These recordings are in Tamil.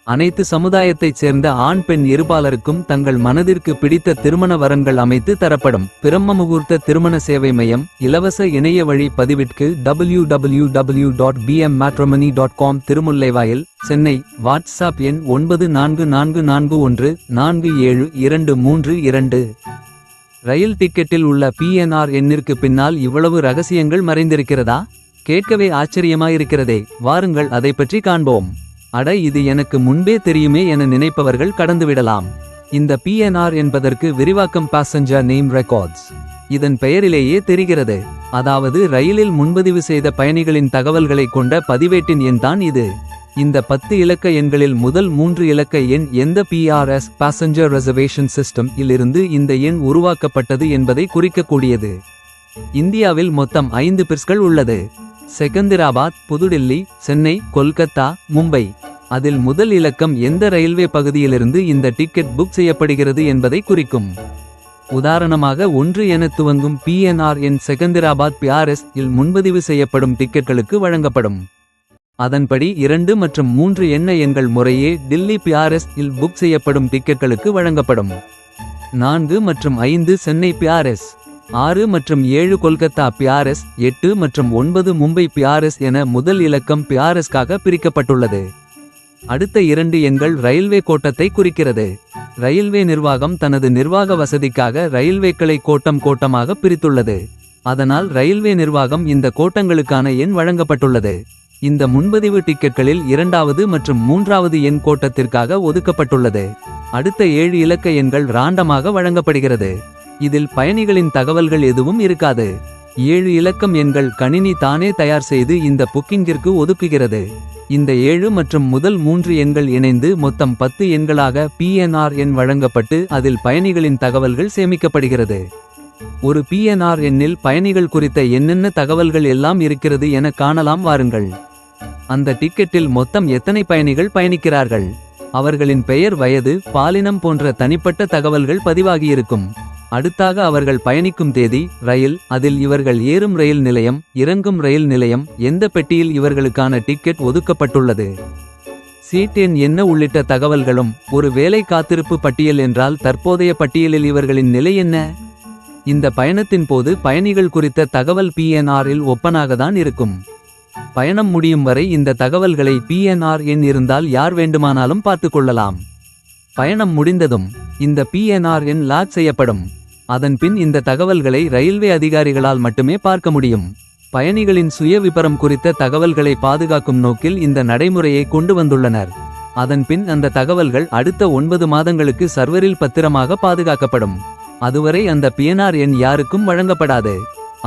அனைத்து சமுதாயத்தைச் சேர்ந்த ஆண் பெண் இருபாலருக்கும் தங்கள் மனதிற்கு பிடித்த திருமண வரன்கள் அமைத்து தரப்படும். பிரம்ம முகூர்த்த திருமண சேவை மையம். இலவச இணைய வழி பதிவிற்கு www.bmmatrimony.com. திருமுல்லைவாயில், சென்னை. வாட்ஸ்அப் எண் 9444147232. ரயில் டிக்கெட்டில் உள்ள PNR எண்ணிற்கு பின்னால் இவ்வளவு ரகசியங்கள் மறைந்திருக்கிறதா? கேட்கவே ஆச்சரியமாயிருக்கிறதே. வாருங்கள் அதை பற்றி காண்போம். அட, இது எனக்கு முன்பே தெரியுமே என நினைப்பவர்கள் கடந்துவிடலாம். இந்த PNR என்பதற்கு விரிவாக்கம் பாசஞ்சர் நேம் ரெக்கார்ட்ஸ். இதன் பெயரிலேயே தெரிகிறது. அதாவது ரயிலில் முன்பதிவு செய்த பயணிகளின் தகவல்களை கொண்ட பதிவேட்டின் எண் தான் இது. இந்த 10 இலக்க எண்களில் முதல் 3 இலக்க எண் எந்த PRS பாசஞ்சர் ரிசர்வேஷன் சிஸ்டம் இலிருந்து இந்த எண் உருவாக்கப்பட்டது என்பதை குறிக்கக்கூடியது. இந்தியாவில் மொத்தம் 5 பிர்ஸ்கள் உள்ளது. செகந்திராபாத், புதுடில்லி, சென்னை, கொல்கத்தா, மும்பை. அதில் முதல் இலக்கம் எந்த ரயில்வே பகுதியிலிருந்து இந்த டிக்கெட் புக் செய்யப்படுகிறது என்பதை குறிக்கும். உதாரணமாக 1 என துவங்கும் PNR எண் செகந்திராபாத் PRS இல் முன்பதிவு செய்யப்படும் டிக்கெட்களுக்கு வழங்கப்படும். அதன்படி 2 மற்றும் 3 எண்ண எண்கள் முறையே டில்லி PRS இல் புக் செய்யப்படும் டிக்கெட்களுக்கு வழங்கப்படும். 4 மற்றும் 5 சென்னை PRS, 6 மற்றும் 7 கொல்கத்தா PRS, 8 மற்றும் 9 மும்பை PRS என முதல் இலக்கம் PRSக்காக பிரிக்கப்பட்டுள்ளது. அடுத்த 2 எண்கள் ரயில்வே கோட்டத்தை குறிக்கிறது. ரயில்வே நிர்வாகம் தனது நிர்வாக வசதிக்காக ரயில்வேக்களை கோட்டமாக பிரித்துள்ளது. அதனால் ரயில்வே நிர்வாகம் இந்த கோட்டங்களுக்கான எண் வழங்கப்பட்டுள்ளது. இந்த முன்பதிவு டிக்கெட்களில் 2வது மற்றும் 3வது எண் கோட்டத்திற்காக ஒதுக்கப்பட்டுள்ளது. அடுத்த 7 இலக்க எண்கள் ராண்டமாக வழங்கப்படுகிறது. இதில் பயணிகளின் தகவல்கள் எதுவும் இருக்காது. 7 இலக்கம் எண்கள் கணினி தானே தயார் செய்து இந்த புக்கிங்கிற்கு ஒதுக்குகிறது. இந்த 7 மற்றும் முதல் 3 எண்கள் இணைந்து மொத்தம் 10 எண்களாக PNR எண் வழங்கப்பட்டு அதில் பயணிகளின் தகவல்கள் சேமிக்கப்படுகிறது. ஒரு PNR எண்ணில் பயணிகள் குறித்த என்னென்ன தகவல்கள் எல்லாம் இருக்கிறது என காணலாம் வாருங்கள். அந்த டிக்கெட்டில் மொத்தம் எத்தனை பயணிகள் பயணிக்கிறார்கள், அவர்களின் பெயர், வயது, பாலினம் போன்ற தனிப்பட்ட தகவல்கள் பதிவாகியிருக்கும். அடுத்தாக அவர்கள் பயணிக்கும் தேதி, ரயில், அதில் இவர்கள் ஏறும் ரயில் நிலையம், இறங்கும் ரயில் நிலையம், எந்த பெட்டியில் இவர்களுக்கான டிக்கெட் ஒதுக்கப்பட்டுள்ளது, சீட் எண் என்ன உள்ளிட்ட தகவல்களும். ஒரு வேலை காத்திருப்பு பட்டியல் என்றால் தற்போதைய பட்டியலில் இவர்களின் நிலை என்ன? இந்த பயணத்தின் போது பயணிகள் குறித்த தகவல் PNR இல் ஒப்பனாகத்தான் இருக்கும். பயணம் முடியும் வரை இந்த தகவல்களை PNR எண் இருந்தால் யார் வேண்டுமானாலும் பார்த்துக்கொள்ளலாம். பயணம் முடிந்ததும் இந்த PNR எண் லாக் செய்யப்படும். அதன்பின் இந்த தகவல்களை ரயில்வே அதிகாரிகளால் மட்டுமே பார்க்க முடியும். பயணிகளின் சுய விபரம் குறித்த தகவல்களை பாதுகாக்கும் நோக்கில் இந்த நடைமுறையை கொண்டு வந்துள்ளனர். அதன்பின் அந்த தகவல்கள் அடுத்த 9 மாதங்களுக்கு சர்வரில் பத்திரமாக பாதுகாக்கப்படும். அதுவரை அந்த PNR எண் யாருக்கும் வழங்கப்படாது.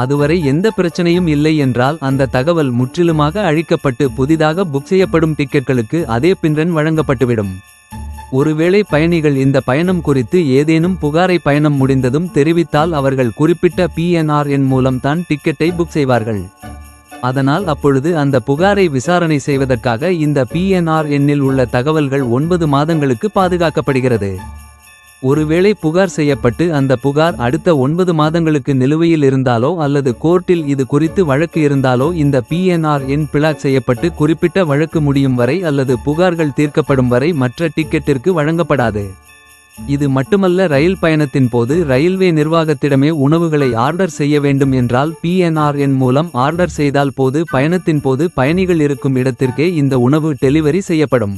அதுவரை எந்த பிரச்சனையும் இல்லை என்றால் அந்த தகவல் முற்றிலுமாக அழிக்கப்பட்டு புதிதாக புக் செய்யப்படும் டிக்கெட்களுக்கு அதே பின்ரன் வழங்கப்பட்டுவிடும். ஒருவேளை பயணிகள் இந்த பயணம் குறித்து ஏதேனும் புகாரை பயணம் முடிந்ததும் தெரிவித்தால் அவர்கள் குறிப்பிட்ட PNR எண் மூலம் தான் டிக்கெட்டை புக் செய்வார்கள். அதனால் அப்பொழுது அந்த புகாரை விசாரணை செய்வதற்காக இந்த PNR எண்ணில் உள்ள தகவல்கள் 9 மாதங்களுக்கு பாதுகாக்கப்படுகிறது. ஒருவேளை புகார் செய்யப்பட்டு அந்த புகார் அடுத்த 9 மாதங்களுக்கு நிலுவையில் இருந்தாலோ அல்லது கோர்ட்டில் இது குறித்து வழக்கு இருந்தாலோ இந்த PNR எண் பிளாக் செய்யப்பட்டு குறிப்பிட்ட வழக்கு முடியும் வரை அல்லது புகார்கள் தீர்க்கப்படும் வரை மற்ற டிக்கெட்டிற்கு வழங்கப்படாது. இது மட்டுமல்ல, ரயில் பயணத்தின் போது ரயில்வே நிர்வாகத்திடமே உணவுகளை ஆர்டர் செய்ய வேண்டும் என்றால் PNR எண் மூலம் ஆர்டர் செய்தால் போது பயணத்தின் போது பயணிகள் இருக்கும் இடத்திற்கே இந்த உணவு டெலிவரி செய்யப்படும்.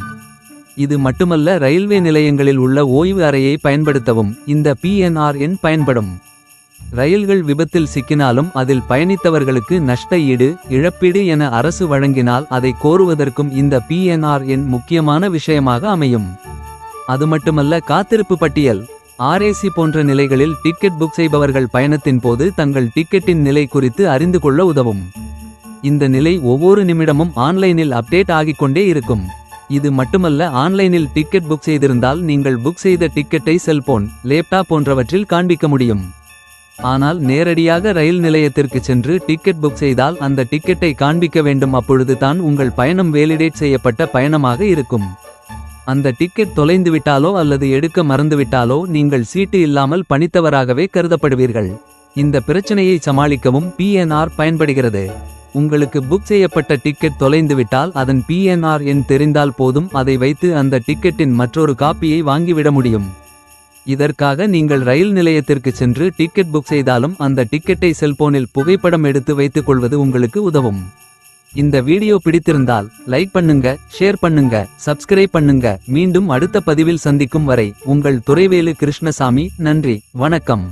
இது மட்டுமல்ல, ரயில்வே நிலையங்களில் உள்ள ஓய்வு அறையை பயன்படுத்தவும் இந்த PNR எண் பயன்படும். ரயில்கள் விபத்தில் சிக்கினாலும் அதில் பயணித்தவர்களுக்கு நஷ்ட ஈடு, இழப்பீடு என அரசு வழங்கினால் அதை கோருவதற்கும் இந்த PNR எண் முக்கியமான விஷயமாக அமையும். அது மட்டுமல்ல, காத்திருப்பு பட்டியல், RAC போன்ற நிலைகளில் டிக்கெட் புக் செய்பவர்கள் பயணத்தின் போது தங்கள் டிக்கெட்டின் நிலை குறித்து அறிந்து கொள்ள உதவும். இந்த நிலை ஒவ்வொரு நிமிடமும் ஆன்லைனில் அப்டேட் ஆகிக்கொண்டே இருக்கும். இது மட்டுமல்ல, ஆன்லைனில் டிக்கெட் புக் செய்திருந்தால் நீங்கள் புக் செய்த டிக்கெட்டை செல்போன், லேப்டாப் போன்றவற்றில் காண்பிக்க முடியும். ஆனால் நேரடியாக ரயில் நிலையத்திற்கு சென்று டிக்கெட் புக் செய்தால் அந்த டிக்கெட்டை காண்பிக்க வேண்டும். அப்பொழுது தான் உங்கள் பயணம் வேலிடேட் செய்யப்பட்ட பயணமாக இருக்கும். அந்த டிக்கெட் தொலைந்துவிட்டாலோ அல்லது எடுக்க மறந்துவிட்டாலோ நீங்கள் சீட்டு இல்லாமல் பணித்தவராகவே கருதப்படுவீர்கள். இந்த பிரச்சனையை சமாளிக்கவும் PNR பயன்படுகிறது. உங்களுக்கு புக் செய்யப்பட்ட டிக்கெட் தொலைந்துவிட்டால் அதன் பிஎன்ஆர் எண் தெரிந்தால் போதும். அதை வைத்து அந்த டிக்கெட்டின் மற்றொரு காப்பியை வாங்கிவிட முடியும். இதற்காக நீங்கள் ரயில் நிலையத்திற்கு சென்று டிக்கெட் புக் செய்தாலும் அந்த டிக்கெட்டை செல்போனில் புகைப்படம் எடுத்து வைத்துக் கொள்வது உங்களுக்கு உதவும். இந்த வீடியோ பிடித்திருந்தால் லைக் பண்ணுங்க, ஷேர் பண்ணுங்க, சப்ஸ்கிரைப் பண்ணுங்க. மீண்டும் அடுத்த பதிவில் சந்திக்கும் வரை உங்கள் துரைவேலு கிருஷ்ணசாமி. நன்றி, வணக்கம்.